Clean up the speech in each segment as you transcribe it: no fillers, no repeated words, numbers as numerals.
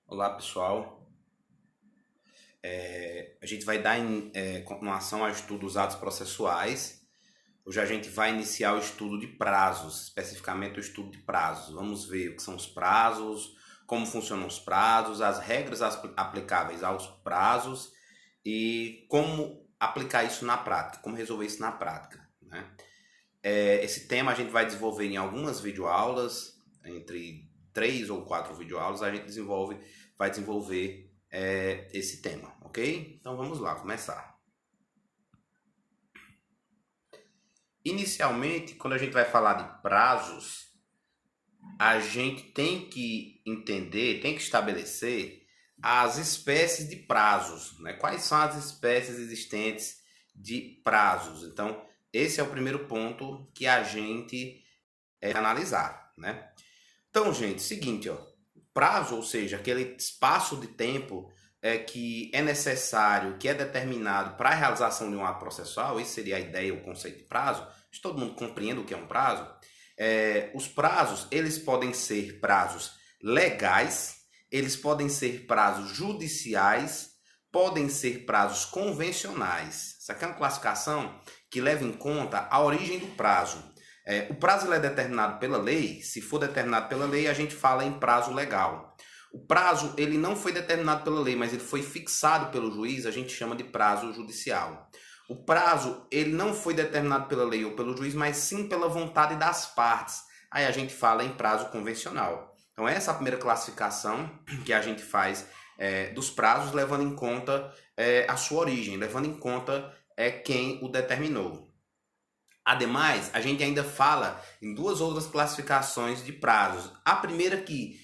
Olá pessoal, a gente vai dar continuação ao estudo dos atos processuais. Hoje a gente vai iniciar o estudo de prazos, especificamente o estudo de prazos. Vamos ver o que são os prazos, como funcionam os prazos, as regras aplicáveis aos prazos e como aplicar isso na prática, como resolver isso na prática, né? Esse tema a gente vai desenvolver em algumas videoaulas, entre 3 ou 4 videoaulas a gente vai desenvolver esse tema, ok? Então vamos lá, começar. Inicialmente, quando a gente vai falar de prazos, a gente tem que entender, tem que estabelecer as espécies de prazos, né? Quais são as espécies existentes de prazos? Então, esse é o primeiro ponto que a gente vai analisar, né? Então, gente, seguinte, ó, prazo, ou seja, aquele espaço de tempo que é necessário, que é determinado para a realização de um ato processual, isso seria a ideia, o conceito de prazo. Todo mundo compreende o que é um prazo. Os prazos, eles podem ser prazos legais, eles podem ser prazos judiciais, podem ser prazos convencionais. Isso aqui é uma classificação que leva em conta a origem do prazo. O prazo ele é determinado pela lei. Se for determinado pela lei, a gente fala em prazo legal. O prazo ele não foi determinado pela lei, mas ele foi fixado pelo juiz, a gente chama de prazo judicial. O prazo ele não foi determinado pela lei ou pelo juiz, mas sim pela vontade das partes. Aí a gente fala em prazo convencional. Então essa é a primeira classificação que a gente faz dos prazos, levando em conta a sua origem, levando em conta quem o determinou. Ademais, a gente ainda fala em 2 outras classificações de prazos. A primeira que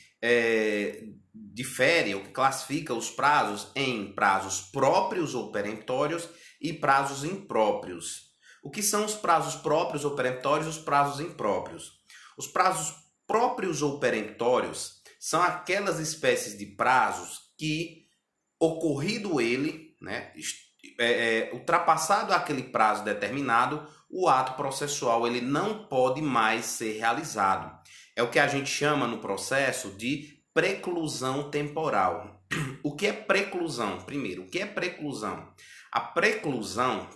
difere ou que classifica os prazos em prazos próprios ou peremptórios e prazos impróprios. O que são os prazos próprios ou peremptórios e os prazos impróprios? Os prazos próprios ou peremptórios são aquelas espécies de prazos que, ocorrido ele, né, ultrapassado aquele prazo determinado, o ato processual ele não pode mais ser realizado. É o que a gente chama no processo de preclusão temporal. O que é preclusão? Primeiro, o que é preclusão? A preclusão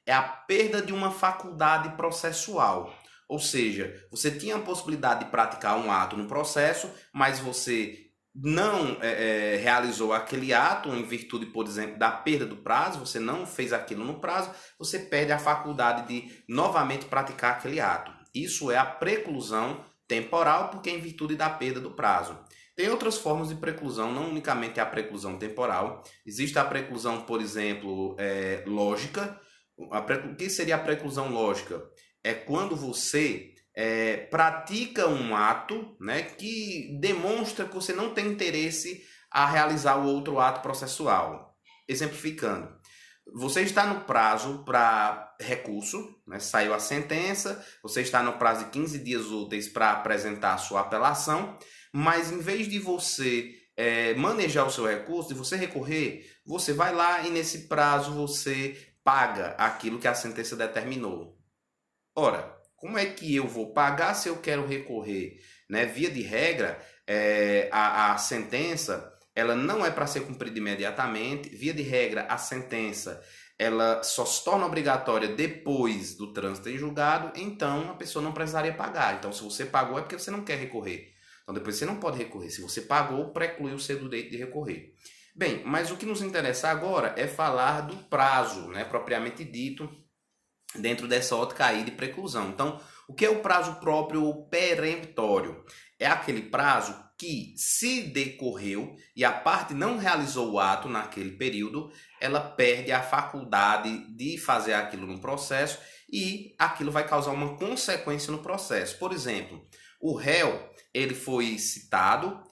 é a perda de uma faculdade processual. Ou seja, você tinha a possibilidade de praticar um ato no processo, mas você não realizou aquele ato em virtude, por exemplo, da perda do prazo, você não fez aquilo no prazo, você perde a faculdade de novamente praticar aquele ato. Isso é a preclusão temporal, porque é em virtude da perda do prazo. Tem outras formas de preclusão, não unicamente a preclusão temporal. Existe a preclusão, por exemplo, lógica. O que seria a preclusão lógica? É quando você pratica um ato, né, que demonstra que você não tem interesse a realizar o outro ato processual. Exemplificando, você está no prazo para recurso, né, saiu a sentença, você está no prazo de 15 dias úteis para apresentar a sua apelação, mas em vez de você manejar o seu recurso, de você recorrer, você vai lá e nesse prazo você paga aquilo que a sentença determinou. Ora, como é que eu vou pagar se eu quero recorrer? Né? Via de regra, a sentença ela não é para ser cumprida imediatamente. Via de regra, a sentença ela só se torna obrigatória depois do trânsito em julgado, então a pessoa não precisaria pagar. Então, se você pagou é porque você não quer recorrer. Então, depois você não pode recorrer. Se você pagou, preclui o seu direito de recorrer. Bem, mas o que nos interessa agora é falar do prazo, né, propriamente dito, dentro dessa ótica aí de preclusão. Então, o que é o prazo próprio ou peremptório? É aquele prazo que, se decorreu e a parte não realizou o ato naquele período, ela perde a faculdade de fazer aquilo no processo e aquilo vai causar uma consequência no processo. Por exemplo, o réu ele foi citado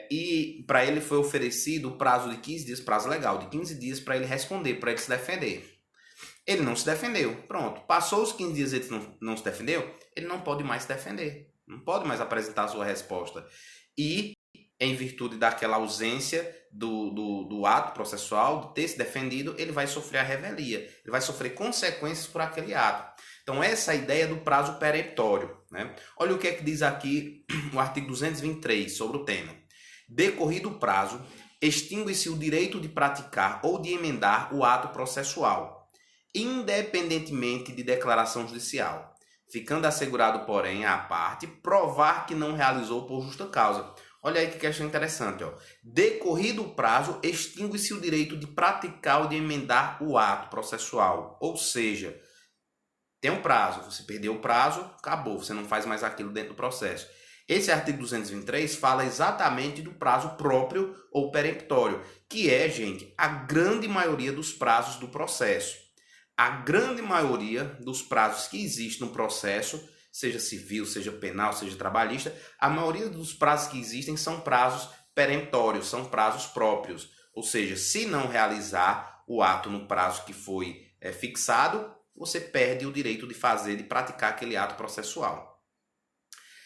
e para ele foi oferecido o prazo de 15 dias, prazo legal, de 15 dias para ele responder, para ele se defender. Ele não se defendeu. Pronto. Passou os 15 dias e ele não se defendeu, ele não pode mais se defender. Não pode mais apresentar a sua resposta. E, em virtude daquela ausência do ato processual, de ter se defendido, ele vai sofrer a revelia. Ele vai sofrer consequências por aquele ato. Então, essa é a ideia do prazo peremptório, né? Olha o que é que diz aqui o artigo 223 sobre o tema. Decorrido o prazo, extingue-se o direito de praticar ou de emendar o ato processual, independentemente de declaração judicial, ficando assegurado, porém, à parte provar que não realizou por justa causa. Olha aí que questão interessante, ó. Decorrido o prazo, extingue-se o direito de praticar ou de emendar o ato processual. Ou seja, tem um prazo, você perdeu o prazo, acabou, você não faz mais aquilo dentro do processo. Esse artigo 223 fala exatamente do prazo próprio ou peremptório, que é, gente, a grande maioria dos prazos do processo. A grande maioria dos prazos que existem no processo, seja civil, seja penal, seja trabalhista, a maioria dos prazos que existem são prazos peremptórios, são prazos próprios. Ou seja, se não realizar o ato no prazo que foi fixado, você perde o direito de fazer, de praticar aquele ato processual.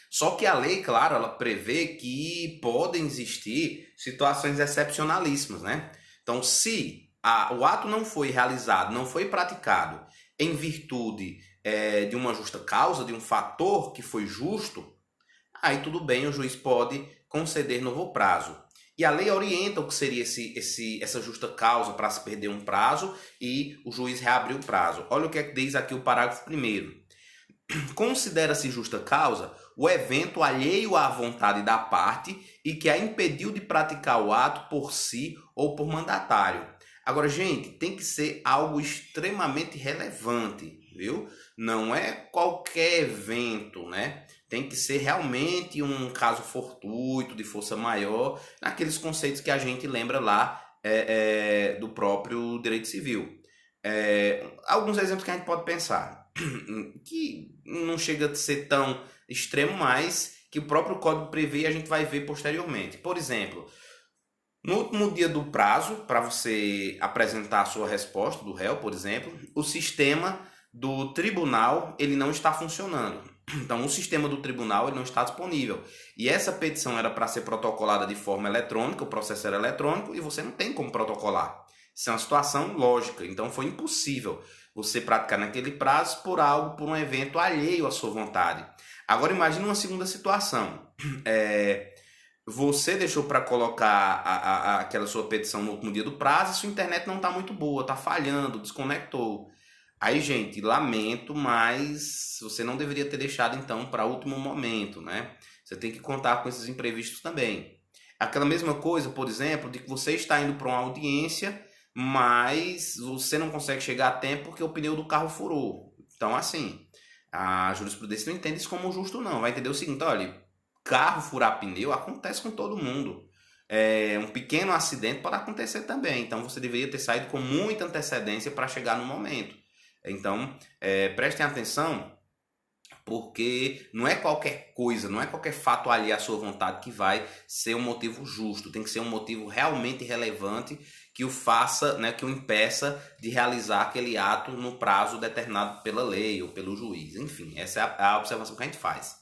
Só que a lei, claro, ela prevê que podem existir situações excepcionalíssimas, né? Então, se o ato não foi realizado, não foi praticado em virtude de uma justa causa, de um fator que foi justo, aí tudo bem, o juiz pode conceder novo prazo. E a lei orienta o que seria essa justa causa para se perder um prazo e o juiz reabrir o prazo. Olha o que é que diz aqui o parágrafo 1º. Considera-se justa causa o evento alheio à vontade da parte e que a impediu de praticar o ato por si ou por mandatário. Agora, gente, tem que ser algo extremamente relevante, viu? Não é qualquer evento, né? Tem que ser realmente um caso fortuito, de força maior, naqueles conceitos que a gente lembra lá do próprio direito civil. Alguns exemplos que a gente pode pensar, que não chega a ser tão extremo, mas que o próprio Código prevê e a gente vai ver posteriormente. Por exemplo, no último dia do prazo, para você apresentar a sua resposta do réu, por exemplo, o sistema do tribunal ele não está funcionando. Então, o sistema do tribunal ele não está disponível. E essa petição era para ser protocolada de forma eletrônica, o processo era eletrônico, e você não tem como protocolar. Isso é uma situação lógica. Então, foi impossível você praticar naquele prazo por um evento alheio à sua vontade. Agora, imagine uma segunda situação. Você deixou para colocar aquela sua petição no último dia do prazo e sua internet não está muito boa, está falhando, desconectou. Aí, gente, lamento, mas você não deveria ter deixado, então, para último momento, né? Você tem que contar com esses imprevistos também. Aquela mesma coisa, por exemplo, de que você está indo para uma audiência, mas você não consegue chegar a tempo porque o pneu do carro furou. Então, assim, a jurisprudência não entende isso como justo, não. Vai entender o seguinte, olha, carro furar pneu acontece com todo mundo. Um pequeno acidente pode acontecer também. Então, você deveria ter saído com muita antecedência para chegar no momento. Então, prestem atenção, porque não é qualquer coisa, não é qualquer fato alheio à sua vontade que vai ser um motivo justo. Tem que ser um motivo realmente relevante que o faça, né, que o impeça de realizar aquele ato no prazo determinado pela lei ou pelo juiz. Enfim, essa é a observação que a gente faz.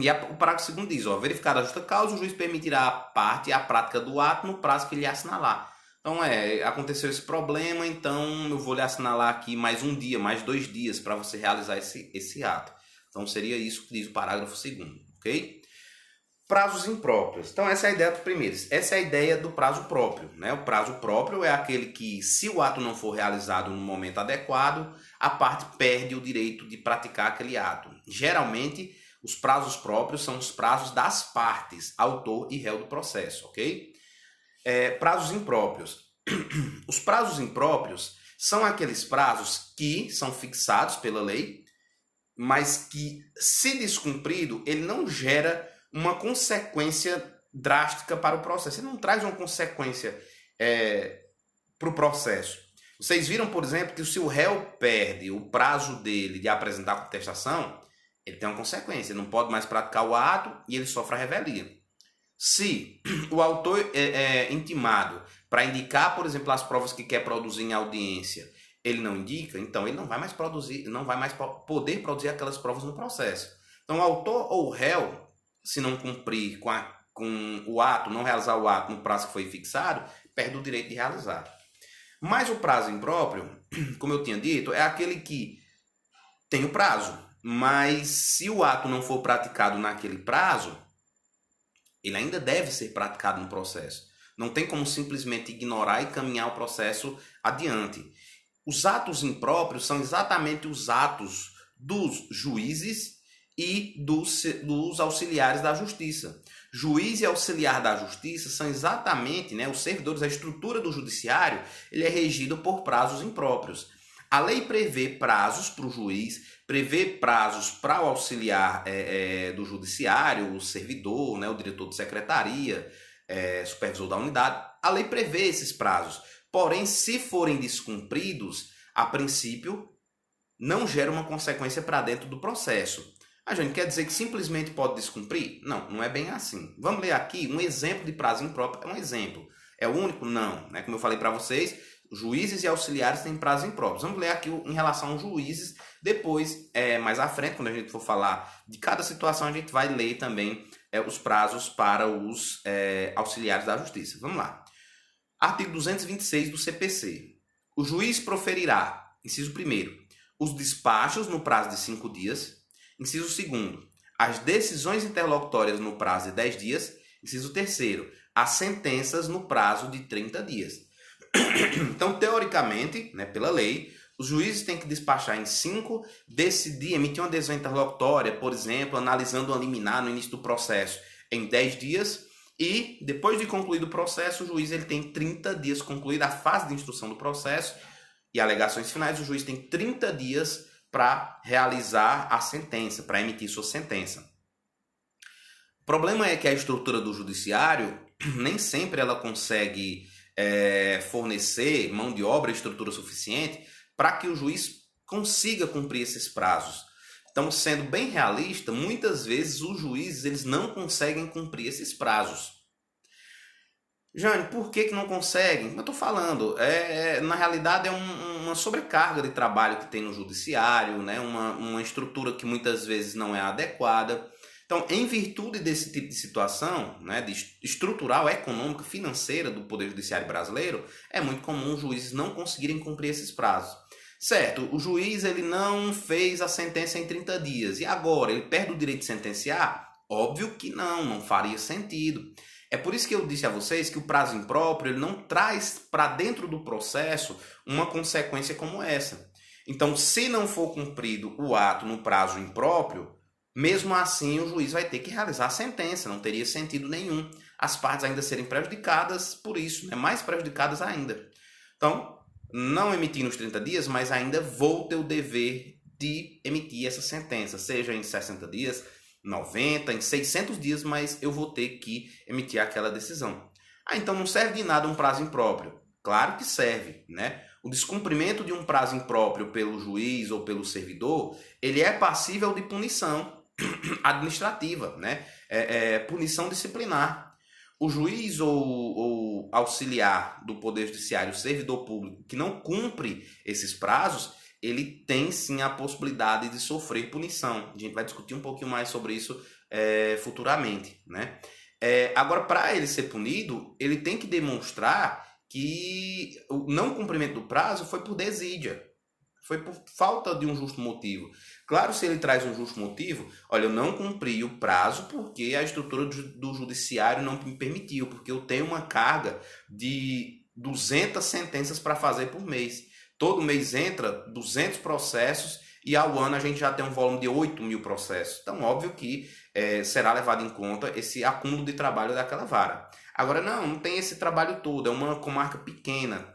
E o parágrafo 2º diz, verificada a justa causa, o juiz permitirá à parte a prática do ato no prazo que ele assinalar. Então, aconteceu esse problema, então eu vou lhe assinalar aqui mais um dia, mais 2 dias para você realizar esse ato. Então, seria isso que diz o parágrafo 2º, ok? Prazos impróprios. Então, essa é a ideia do primeiro. Essa é a ideia do prazo próprio, né? O prazo próprio é aquele que, se o ato não for realizado no momento adequado, a parte perde o direito de praticar aquele ato. Geralmente, os prazos próprios são os prazos das partes, autor e réu do processo, ok? Prazos impróprios. Os prazos impróprios são aqueles prazos que são fixados pela lei, mas que, se descumprido, ele não gera uma consequência drástica para o processo. Ele não traz uma consequência para o processo. Vocês viram, por exemplo, que se o réu perde o prazo dele de apresentar a contestação, ele tem uma consequência. Ele não pode mais praticar o ato e ele sofre a revelia. Se o autor é intimado para indicar, por exemplo, as provas que quer produzir em audiência, ele não indica, então ele não vai mais produzir, não vai mais poder produzir aquelas provas no processo. Então, o autor ou o réu, se não cumprir com o ato, não realizar o ato no prazo que foi fixado, perde o direito de realizar. Mas o prazo impróprio, como eu tinha dito, é aquele que tem o prazo, mas se o ato não for praticado naquele prazo, ele ainda deve ser praticado no processo. Não tem como simplesmente ignorar e caminhar o processo adiante. Os atos impróprios são exatamente os atos dos juízes e dos auxiliares da justiça. Juiz e auxiliar da justiça são exatamente, os servidores, a estrutura do judiciário, ele é regido por prazos impróprios. A lei prevê prazos para o juiz, prevê prazos para o auxiliar do judiciário, o servidor, o diretor de secretaria, supervisor da unidade. A lei prevê esses prazos. Porém, se forem descumpridos, a princípio, não gera uma consequência para dentro do processo. A gente quer dizer que simplesmente pode descumprir? Não, não é bem assim. Vamos ler aqui um exemplo de prazo impróprio. É um exemplo. É o único? Não. Como eu falei para vocês, juízes e auxiliares têm prazos impróprios. Vamos ler aqui em relação aos juízes. Depois, mais à frente, quando a gente for falar de cada situação, a gente vai ler também os prazos para os auxiliares da justiça. Vamos lá. Artigo 226 do CPC. O juiz proferirá, inciso 1º, os despachos no prazo de 5 dias. Inciso 2º, as decisões interlocutórias no prazo de 10 dias. Inciso 3º, as sentenças no prazo de 30 dias. Então, teoricamente, pela lei, os juízes têm que despachar em 5, decidir, emitir uma decisão interlocutória, por exemplo, analisando uma liminar no início do processo em 10 dias. E, depois de concluído o processo, o juiz ele tem 30 dias concluída a fase de instrução do processo e alegações finais. O juiz tem 30 dias para realizar a sentença, para emitir sua sentença. O problema é que a estrutura do judiciário nem sempre ela consegue fornecer mão de obra e estrutura suficiente para que o juiz consiga cumprir esses prazos. Então, sendo bem realista, muitas vezes os juízes eles não conseguem cumprir esses prazos. Jane, por que não conseguem? Eu estou falando, na realidade é uma sobrecarga de trabalho que tem no judiciário, uma estrutura que muitas vezes não é adequada. Então, em virtude desse tipo de situação, de estrutural, econômica, financeira do Poder Judiciário brasileiro, é muito comum os juízes não conseguirem cumprir esses prazos. Certo, o juiz ele não fez a sentença em 30 dias. E agora, ele perde o direito de sentenciar? Óbvio que não faria sentido. É por isso que eu disse a vocês que o prazo impróprio ele não traz para dentro do processo uma consequência como essa. Então, se não for cumprido o ato no prazo impróprio, mesmo assim o juiz vai ter que realizar a sentença, não teria sentido nenhum. As partes ainda serem prejudicadas por isso, mais prejudicadas ainda. Então, não emitir nos 30 dias, mas ainda vou ter o dever de emitir essa sentença, seja em 60 dias, 90, em 600 dias, mas eu vou ter que emitir aquela decisão. Então não serve de nada um prazo impróprio? Claro que serve, O descumprimento de um prazo impróprio pelo juiz ou pelo servidor, ele é passível de punição administrativa, punição disciplinar. O juiz ou auxiliar do Poder Judiciário, servidor público, que não cumpre esses prazos, ele tem sim a possibilidade de sofrer punição. A gente vai discutir um pouquinho mais sobre isso futuramente. Agora, para ele ser punido, ele tem que demonstrar que o não cumprimento do prazo foi por desídia. Foi por falta de um justo motivo. Claro, se ele traz um justo motivo, olha, eu não cumpri o prazo porque a estrutura do judiciário não me permitiu, porque eu tenho uma carga de 200 sentenças para fazer por mês. Todo mês entra 200 processos e ao ano a gente já tem um volume de 8.000 processos. Então, óbvio que será levado em conta esse acúmulo de trabalho daquela vara. Agora, não tem esse trabalho todo, é uma comarca pequena.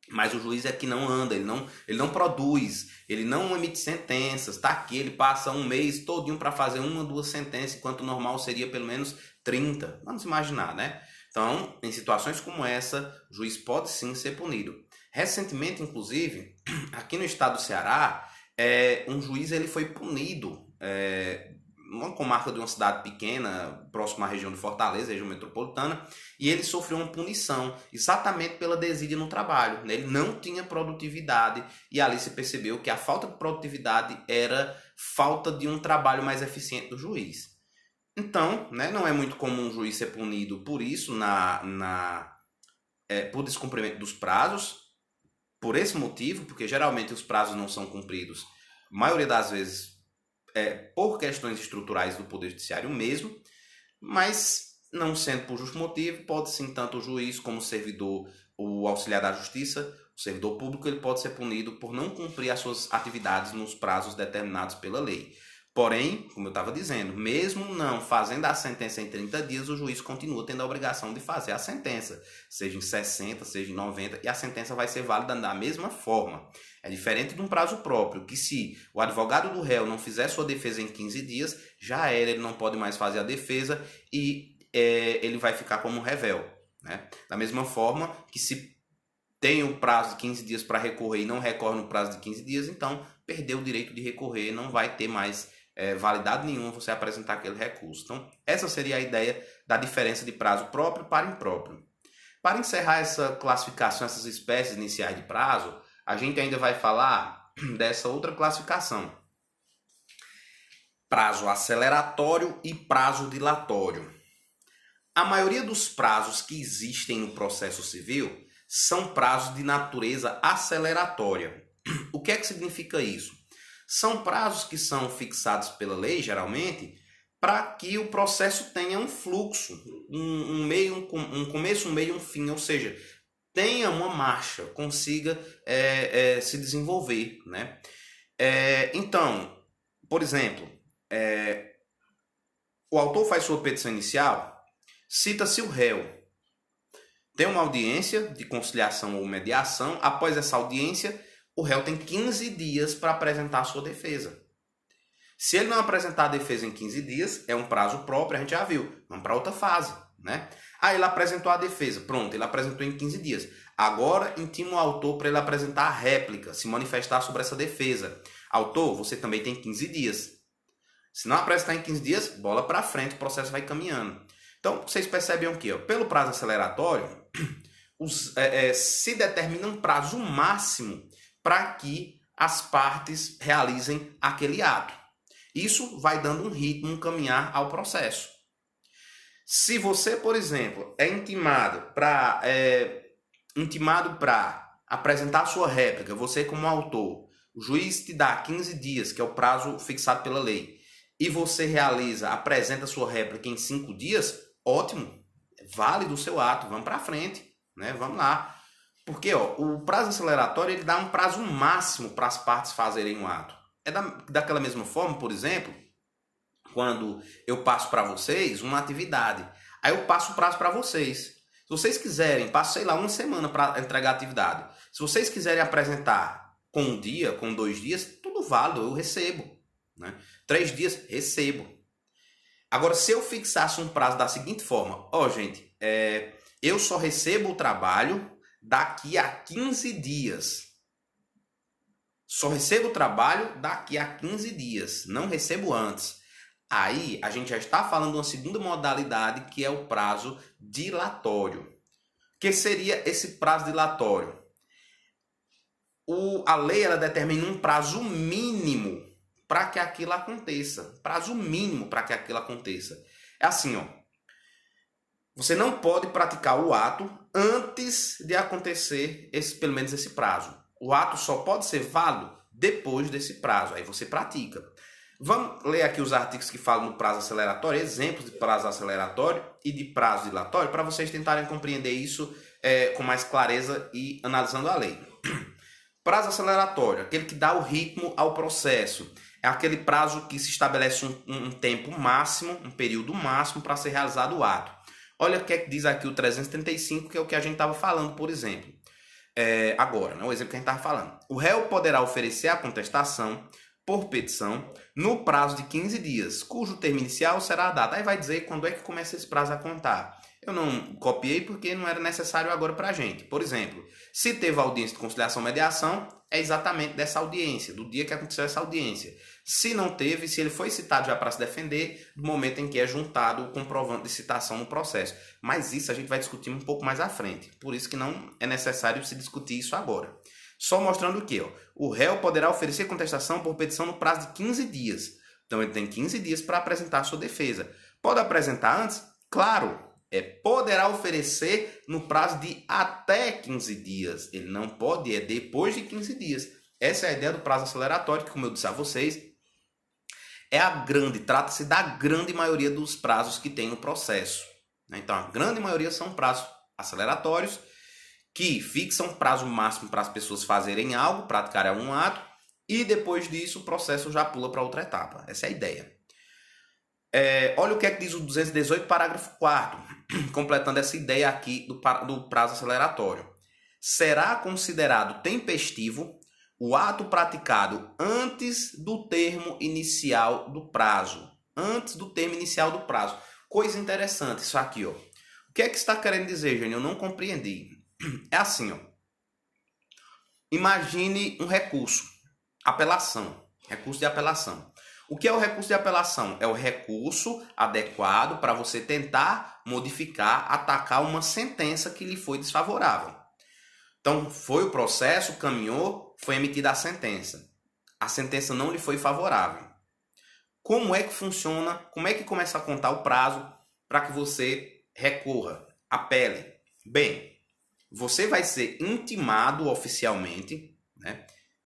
Mas o juiz é que não anda, ele não produz, ele não emite sentenças, tá aqui, ele passa um mês todinho para fazer 1, 2 sentenças, enquanto o normal seria pelo menos 30. Vamos imaginar, Então, em situações como essa, o juiz pode sim ser punido. Recentemente, inclusive, aqui no estado do Ceará, um juiz ele foi punido, numa comarca de uma cidade pequena, próxima à região de Fortaleza, região metropolitana, e ele sofreu uma punição, exatamente pela desídia no trabalho. Ele não tinha produtividade, e ali se percebeu que a falta de produtividade era falta de um trabalho mais eficiente do juiz. Então, não é muito comum o juiz ser punido por isso, por descumprimento dos prazos, por esse motivo, porque geralmente os prazos não são cumpridos, a maioria das vezes, por questões estruturais do Poder Judiciário mesmo, mas não sendo por justo motivo, pode sim tanto o juiz como o servidor, o auxiliar da justiça, o servidor público, ele pode ser punido por não cumprir as suas atividades nos prazos determinados pela lei. Porém, como eu estava dizendo, mesmo não fazendo a sentença em 30 dias, o juiz continua tendo a obrigação de fazer a sentença, seja em 60, seja em 90, e a sentença vai ser válida da mesma forma. É diferente de um prazo próprio, que se o advogado do réu não fizer sua defesa em 15 dias, já era, ele não pode mais fazer a defesa e ele vai ficar como rével, né? Da mesma forma que se tem o prazo de 15 dias para recorrer e não recorre no prazo de 15 dias, então perdeu o direito de recorrer, não vai ter mais validade nenhuma você apresentar aquele recurso. Então, essa seria a ideia da diferença de prazo próprio para impróprio. Para encerrar essa classificação, essas espécies iniciais de prazo, a gente ainda vai falar dessa outra classificação. Prazo aceleratório e prazo dilatório. A maioria dos prazos que existem no processo civil são prazos de natureza aceleratória. O que é que significa isso? São prazos que são fixados pela lei, geralmente, para que o processo tenha um fluxo, um começo, um meio e um fim, ou seja, tenha uma marcha, consiga se desenvolver, né? Então, por exemplo, o autor faz sua petição inicial, cita-se o réu, tem uma audiência de conciliação ou mediação, após essa audiência, o réu tem 15 dias para apresentar a sua defesa. Se ele não apresentar a defesa em 15 dias, é um prazo próprio, a gente já viu. Vamos para outra fase, né? Aí ele apresentou a defesa. Pronto, ele apresentou em 15 dias. Agora, intima o autor para ele apresentar a réplica, se manifestar sobre essa defesa. Autor, você também tem 15 dias. Se não apresentar em 15 dias, bola para frente, o processo vai caminhando. Então, vocês percebem o quê? Pelo prazo aceleratório, se determina um prazo máximo para que as partes realizem aquele ato. Isso vai dando um ritmo, um caminhar ao processo. Se você, por exemplo, é intimado para apresentar a sua réplica, você como autor, o juiz te dá 15 dias, que é o prazo fixado pela lei, e você apresenta a sua réplica em 5 dias, ótimo, válido o seu ato, vamos para frente, né? Vamos lá. Porque o prazo aceleratório ele dá um prazo máximo para as partes fazerem o ato. Daquela mesma forma, por exemplo, quando eu passo para vocês uma atividade, aí eu passo o prazo para vocês. Se vocês quiserem, passo, sei lá, uma semana para entregar a atividade. Se vocês quiserem apresentar com um dia, com 2 dias, tudo válido, eu recebo, né? 3 dias, recebo. Agora, se eu fixasse um prazo da seguinte forma, gente, eu só recebo o trabalho daqui a 15 dias. Só recebo o trabalho daqui a 15 dias, não recebo antes. Aí a gente já está falando de uma segunda modalidade, que é o prazo dilatório. O que seria esse prazo dilatório? A lei ela determina um prazo mínimo para que aquilo aconteça. Prazo mínimo para que aquilo aconteça. É assim, você não pode praticar o ato antes de acontecer pelo menos esse prazo. O ato só pode ser válido depois desse prazo. Aí você pratica. Vamos ler aqui os artigos que falam no prazo aceleratório, exemplos de prazo aceleratório e de prazo dilatório, para vocês tentarem compreender isso com mais clareza e analisando a lei. Prazo aceleratório, aquele que dá o ritmo ao processo. É aquele prazo que se estabelece um tempo máximo, um período máximo para ser realizado o ato. Olha o que é que diz aqui o 335, que é o que a gente estava falando, por exemplo. Agora, né, o exemplo que a gente estava falando. O réu poderá oferecer a contestação por petição no prazo de 15 dias, cujo termo inicial será a data. Aí vai dizer quando é que começa esse prazo a contar. Eu não copiei porque não era necessário agora para a gente. Por exemplo, se teve audiência de conciliação e mediação, é exatamente dessa audiência, do dia que aconteceu essa audiência. Se não teve, se ele foi citado já para se defender, do momento em que é juntado o comprovante de citação no processo. Mas isso a gente vai discutir um pouco mais à frente. Por isso que não é necessário se discutir isso agora. Só mostrando o quê? O réu poderá oferecer contestação por petição no prazo de 15 dias. Então ele tem 15 dias para apresentar a sua defesa. Pode apresentar antes? Claro. Poderá oferecer no prazo de até 15 dias. Ele não pode, depois de 15 dias. Essa é a ideia do prazo aceleratório, que, como eu disse a vocês, trata-se da grande maioria dos prazos que tem no processo, né? Então, a grande maioria são prazos aceleratórios, que fixam prazo máximo para as pessoas fazerem algo, praticarem um ato, e depois disso o processo já pula para outra etapa. Essa é a ideia. Olha o que é que diz o 218, parágrafo 4º, completando essa ideia aqui do prazo aceleratório. Será considerado tempestivo o ato praticado antes do termo inicial do prazo. Antes do termo inicial do prazo. Coisa interessante isso aqui, ó. O que é que está querendo dizer, Jânio? Eu não compreendi. É assim, ó. Imagine um recurso. Apelação. Recurso de apelação. O que é o recurso de apelação? É o recurso adequado para você tentar modificar, atacar uma sentença que lhe foi desfavorável. Então, foi o processo, caminhou, foi emitida a sentença. A sentença não lhe foi favorável. Como é que funciona? Como é que começa a contar o prazo para que você recorra, apele? Bem, você vai ser intimado oficialmente, né?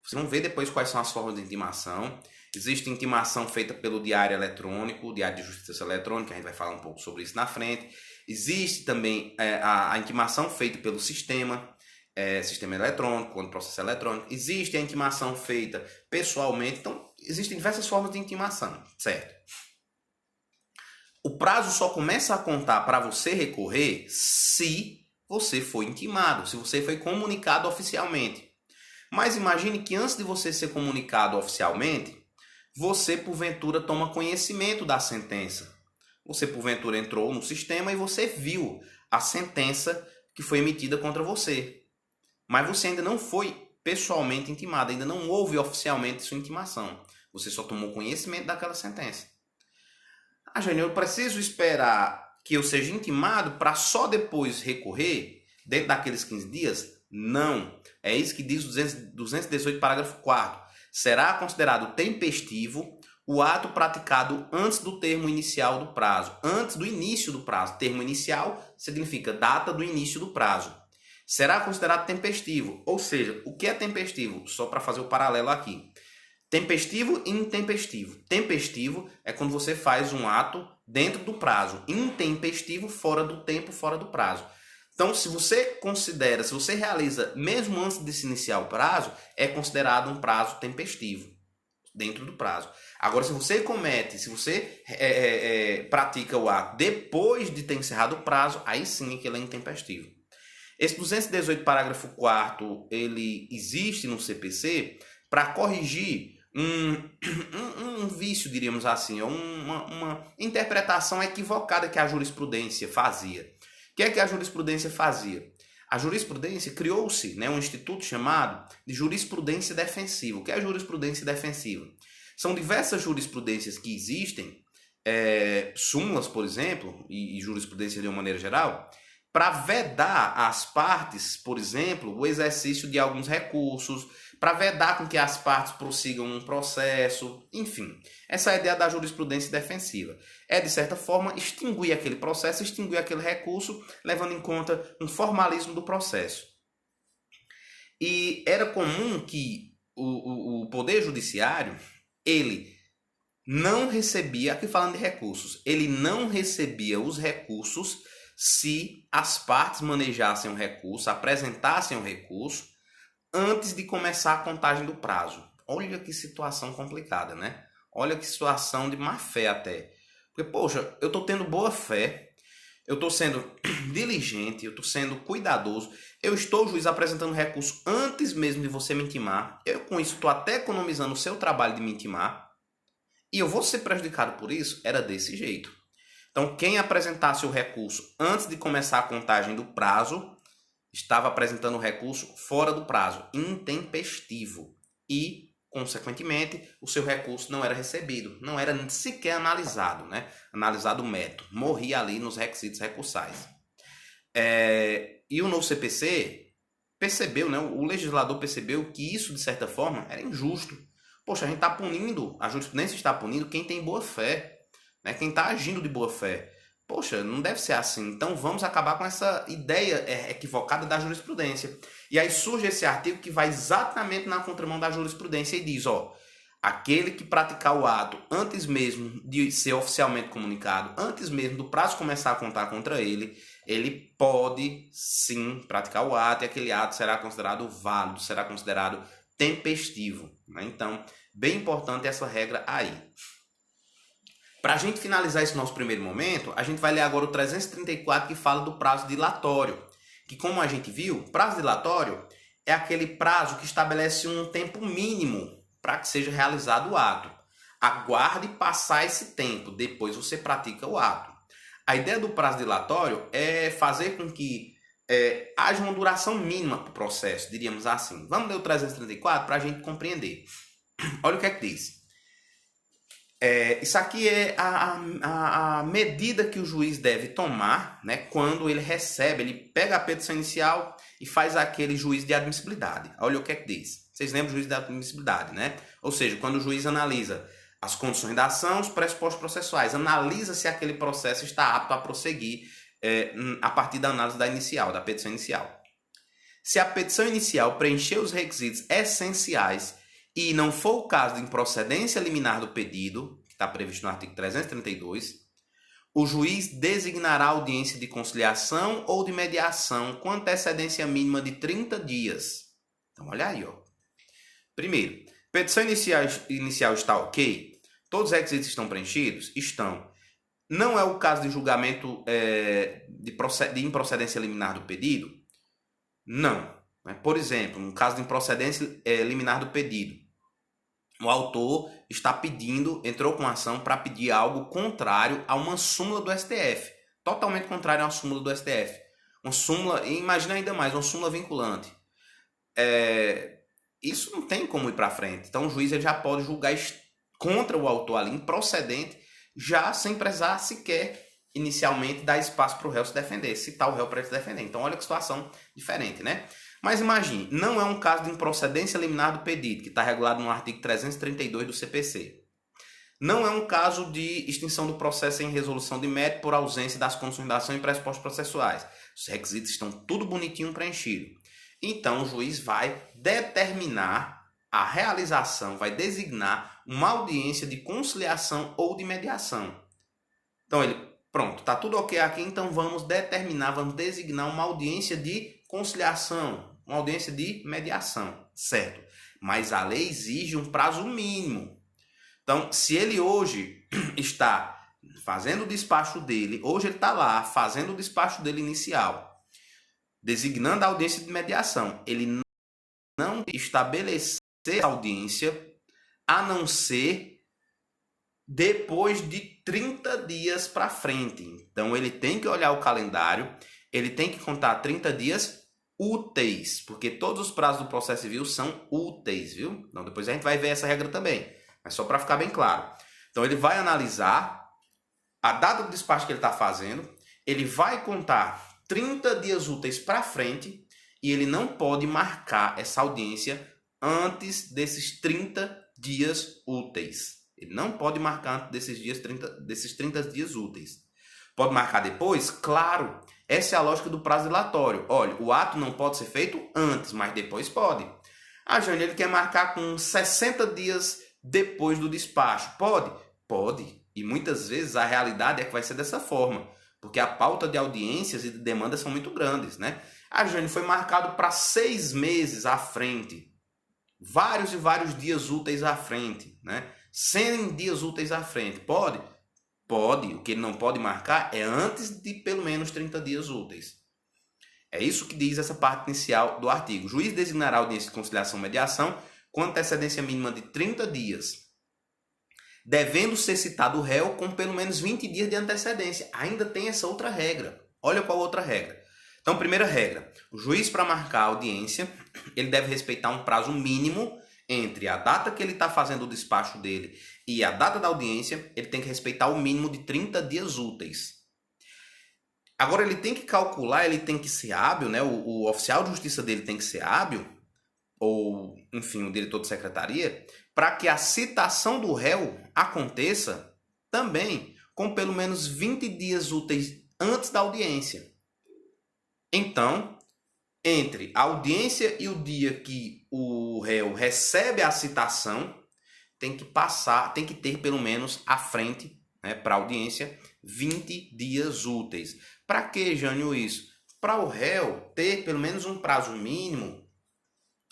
Vocês vão ver depois quais são as formas de intimação. Existe intimação feita pelo diário eletrônico, o diário de justiça eletrônica, a gente vai falar um pouco sobre isso na frente. Existe também a intimação feita pelo sistema eletrônico, quando processo eletrônico. Existe a intimação feita pessoalmente. Então, existem diversas formas de intimação, certo? O prazo só começa a contar para você recorrer se você foi intimado, se você foi comunicado oficialmente. Mas imagine que antes de você ser comunicado oficialmente, você porventura toma conhecimento da sentença. Você porventura entrou no sistema e você viu a sentença que foi emitida contra você. Mas você ainda não foi pessoalmente intimado, ainda não houve oficialmente sua intimação. Você só tomou conhecimento daquela sentença. Jânio, eu preciso esperar que eu seja intimado para só depois recorrer dentro daqueles 15 dias? Não. É isso que diz o 218, parágrafo 4º. Será considerado tempestivo o ato praticado antes do termo inicial do prazo. Antes do início do prazo. Termo inicial significa data do início do prazo. Será considerado tempestivo. Ou seja, o que é tempestivo? Só para fazer o paralelo aqui. Tempestivo e intempestivo. Tempestivo é quando você faz um ato dentro do prazo. Intempestivo, fora do tempo, fora do prazo. Então, se você realiza mesmo antes de se iniciar o prazo, é considerado um prazo tempestivo, dentro do prazo. Agora, se você pratica o ato depois de ter encerrado o prazo, aí sim é que ele é intempestivo. Esse 218, parágrafo 4º, ele existe no CPC para corrigir um vício, diríamos assim, uma interpretação equivocada que a jurisprudência fazia. O que é que a jurisprudência fazia? A jurisprudência criou-se, né, um instituto chamado de jurisprudência defensiva. O que é jurisprudência defensiva? São diversas jurisprudências que existem, súmulas, por exemplo, e jurisprudência de uma maneira geral, para vedar às partes, por exemplo, o exercício de alguns recursos, para vedar com que as partes prossigam um processo, enfim. Essa é a ideia da jurisprudência defensiva. É, de certa forma, extinguir aquele processo, extinguir aquele recurso, levando em conta um formalismo do processo. E era comum que o Poder Judiciário, ele não recebia, aqui falando de recursos, ele não recebia os recursos se as partes manejassem o recurso, apresentassem o recurso, antes de começar a contagem do prazo. Olha que situação complicada, né? Olha que situação de má fé até. Porque, poxa, eu estou tendo boa fé, eu estou sendo diligente, eu estou sendo cuidadoso, eu estou, juiz, apresentando recurso antes mesmo de você me intimar, eu com isso estou até economizando o seu trabalho de me intimar, e eu vou ser prejudicado por isso? Era desse jeito. Então, quem apresentasse o recurso antes de começar a contagem do prazo, estava apresentando o recurso fora do prazo, intempestivo. E, consequentemente, o seu recurso não era recebido, não era sequer analisado, né? Analisado o método, morria ali nos requisitos recursais. E o novo CPC percebeu, né? O legislador percebeu que isso, de certa forma, era injusto. Poxa, a gente está punindo, a jurisprudência está punindo quem tem boa fé, né? Quem está agindo de boa fé. Poxa, não deve ser assim. Então vamos acabar com essa ideia equivocada da jurisprudência. E aí surge esse artigo que vai exatamente na contramão da jurisprudência e diz, ó, Aquele que praticar o ato antes mesmo de ser oficialmente comunicado, antes mesmo do prazo começar a contar contra ele, ele pode sim praticar o ato e aquele ato será considerado válido, será considerado tempestivo, né? Então, bem importante essa regra aí. Para a gente finalizar esse nosso primeiro momento, a gente vai ler agora o 334 que fala do prazo dilatório. Que, como a gente viu, prazo dilatório é aquele prazo que estabelece um tempo mínimo para que seja realizado o ato. Aguarde passar esse tempo, depois você pratica o ato. A ideia do prazo dilatório é fazer com que haja uma duração mínima para o processo, diríamos assim. Vamos ler o 334 para a gente compreender. Olha o que é que diz. Isso aqui é a medida que o juiz deve tomar, né, quando ele recebe, ele pega a petição inicial e faz aquele juízo de admissibilidade. Olha o que é que diz. Vocês lembram do juízo de admissibilidade, né? Ou seja, quando o juiz analisa as condições da ação, os pressupostos processuais, analisa se aquele processo está apto a prosseguir a partir da análise da petição inicial. Se a petição inicial preencher os requisitos essenciais e não for o caso de improcedência liminar do pedido, que está previsto no artigo 332, o juiz designará audiência de conciliação ou de mediação com antecedência mínima de 30 dias. Então, olha aí, ó. Primeiro, petição inicial está ok? Todos os requisitos estão preenchidos? Estão. Não é o caso de julgamento de improcedência liminar do pedido? Não. Por exemplo, no caso de improcedência liminar do pedido, o autor está entrou com ação para pedir algo contrário a uma súmula do STF. Totalmente contrário a uma súmula do STF. Uma súmula, imagina ainda mais, uma súmula vinculante. Isso não tem como ir para frente. Então o juiz ele já pode julgar contra o autor ali, improcedente, já sem precisar sequer inicialmente dar espaço para o réu se defender, citar o réu para ele se defender. Então olha que situação diferente, né? Mas imagine, não é um caso de improcedência liminar do pedido, que está regulado no artigo 332 do CPC. Não é um caso de extinção do processo em resolução de mérito por ausência das condições da ação e pressupostos processuais. Os requisitos estão tudo bonitinho preenchido. Então o juiz vai determinar a realização, vai designar uma audiência de conciliação ou de mediação. Então ele, pronto, está tudo ok aqui, então vamos designar uma audiência de conciliação, uma audiência de mediação, certo? Mas a lei exige um prazo mínimo. Então, se ele hoje está fazendo o despacho dele, hoje ele está lá fazendo o despacho dele inicial, designando a audiência de mediação, ele não estabelecer a audiência a não ser depois de 30 dias para frente. Então, ele tem que olhar o calendário, ele tem que contar 30 dias úteis, porque todos os prazos do processo civil são úteis, viu? Então, depois a gente vai ver essa regra também, mas só para ficar bem claro. Então, ele vai analisar a data do despacho que ele está fazendo, ele vai contar 30 dias úteis para frente e ele não pode marcar essa audiência antes desses 30 dias úteis. Ele não pode marcar antes desses 30 dias úteis. Pode marcar depois? Claro. Essa é a lógica do prazo dilatório. Olha, o ato não pode ser feito antes, mas depois pode. Ah, Jânio, ele quer marcar com 60 dias depois do despacho. Pode? Pode. E muitas vezes a realidade é que vai ser dessa forma. Porque a pauta de audiências e de demandas são muito grandes, né? Ah, Jânio, foi marcado para 6 meses à frente. Vários e vários dias úteis à frente, né? 100 dias úteis à frente. Pode? Pode. O que ele não pode marcar é antes de pelo menos 30 dias úteis. É isso que diz essa parte inicial do artigo. O juiz designará audiência de conciliação e mediação com antecedência mínima de 30 dias, devendo ser citado o réu com pelo menos 20 dias de antecedência. Ainda tem essa outra regra. Olha qual outra regra. Então, primeira regra. O juiz, para marcar a audiência, ele deve respeitar um prazo mínimo entre a data que ele está fazendo o despacho dele e a data da audiência. Ele tem que respeitar o mínimo de 30 dias úteis. Agora, ele tem que calcular, ele tem que ser hábil, né? O oficial de justiça dele tem que ser hábil, ou, enfim, o diretor de secretaria, para que a citação do réu aconteça também com pelo menos 20 dias úteis antes da audiência. Então, entre a audiência e o dia que o réu recebe a citação, tem que ter pelo menos à frente, né, para a audiência, 20 dias úteis. Para que, Jânio, isso? Para o réu ter pelo menos um prazo mínimo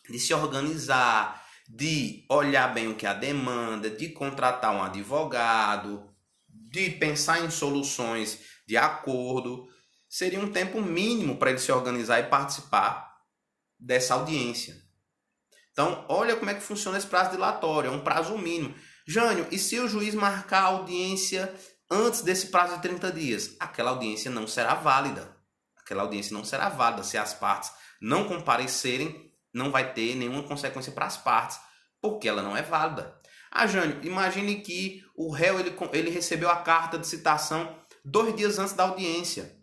de se organizar, de olhar bem o que é a demanda, de contratar um advogado, de pensar em soluções de acordo. Seria um tempo mínimo para ele se organizar e participar dessa audiência. Então, olha como é que funciona esse prazo dilatório, é um prazo mínimo. Jânio, e se o juiz marcar a audiência antes desse prazo de 30 dias? Aquela audiência não será válida. Aquela audiência não será válida. Se as partes não comparecerem, não vai ter nenhuma consequência para as partes, porque ela não é válida. Ah, Jânio, imagine que o réu ele recebeu a carta de citação 2 dias antes da audiência.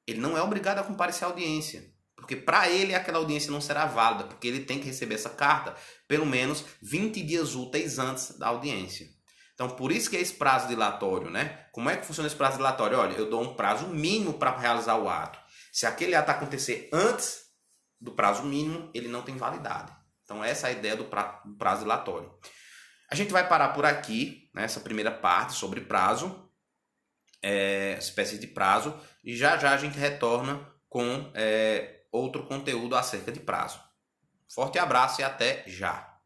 Ele não é obrigado a comparecer à audiência, porque para ele aquela audiência não será válida, porque ele tem que receber essa carta pelo menos 20 dias úteis antes da audiência. Então, por isso que é esse prazo dilatório, né? Como é que funciona esse prazo dilatório? Olha, eu dou um prazo mínimo para realizar o ato. Se aquele ato acontecer antes do prazo mínimo, ele não tem validade. Então, essa é a ideia do prazo dilatório. A gente vai parar por aqui, nessa primeira parte sobre prazo, espécies de prazo, e já já a gente retorna com outro conteúdo acerca de prazo. Forte abraço e até já!